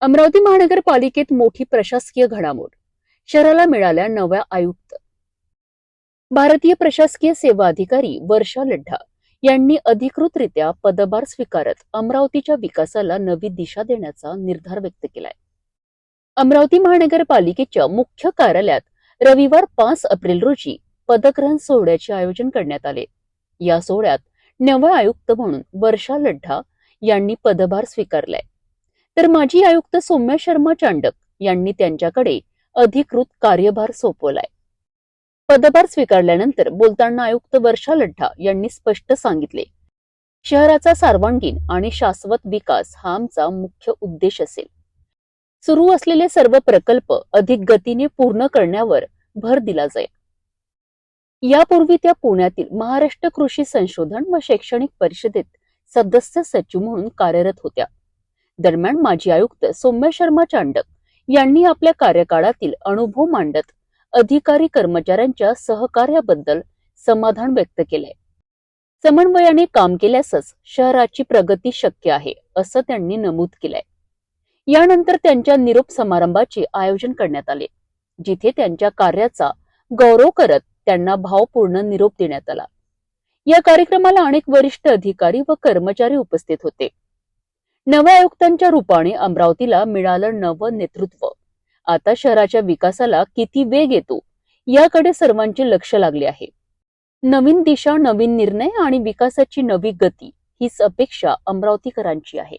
अमरावती महानगरपालिकेत मोठी प्रशासकीय घडामोड. शहराला मिळाल्या नव्या आयुक्त. भारतीय प्रशासकीय सेवा अधिकारी वर्षा लढ्ढा यांनी अधिकृतरित्या पदभार स्वीकारत अमरावतीच्या विकासाला नवी दिशा देण्याचा निर्धार व्यक्त केलाय. अमरावती महानगरपालिकेच्या मुख्य कार्यालयात रविवार 5 एप्रिल रोजी पदग्रहण सोहळ्याचे आयोजन करण्यात आले. या सोहळ्यात नव्या आयुक्त म्हणून वर्षा लढ्ढा यांनी पदभार स्वीकारलाय, तर माजी आयुक्त सौम्या शर्मा चांडक यांनी त्यांच्याकडे अधिकृत कार्यभार सोपवलाय. पदभार स्वीकारल्यानंतर बोलताना आयुक्त वर्षा लढ्ढा यांनी स्पष्ट सांगितले, शहराचा सर्वांगीण आणि शाश्वत विकास हा आमचा मुख्य उद्देश असेल. सुरू असलेले सर्व प्रकल्प अधिक गतीने पूर्ण करण्यावर भर दिला जाईल. यापूर्वी त्या पुण्यातील महाराष्ट्र कृषी संशोधन व शैक्षणिक परिषदेत सदस्य सचिव म्हणून कार्यरत होत्या. दरम्यान माजी आयुक्त सौम्या शर्मा चांडक यांनी आपल्या कार्यकाळातील अनुभव मांडत अधिकारी कर्मचाऱ्यांच्या सहकार्याबद्दल समाधान व्यक्त केलंय. समन्वयाने काम केल्यासच शहराची प्रगती शक्य आहे असं त्यांनी नमूद केलंय. यानंतर त्यांच्या निरोप समारंभाचे आयोजन करण्यात आले, जिथे त्यांच्या कार्याचा गौरव करत त्यांना भावपूर्ण निरोप देण्यात आला. या कार्यक्रमाला अनेक वरिष्ठ अधिकारी व कर्मचारी उपस्थित होते. नव्या आयुक्तांच्या रूपाने अमरावतीला मिळालं नवं नेतृत्व. आता शहराच्या विकासाला किती वेग येतो याकडे सर्वांचे लक्ष लागले आहे. नवीन दिशा, नवीन निर्णय आणि विकासाची नवी गती हीच अपेक्षा अमरावतीकरांची आहे.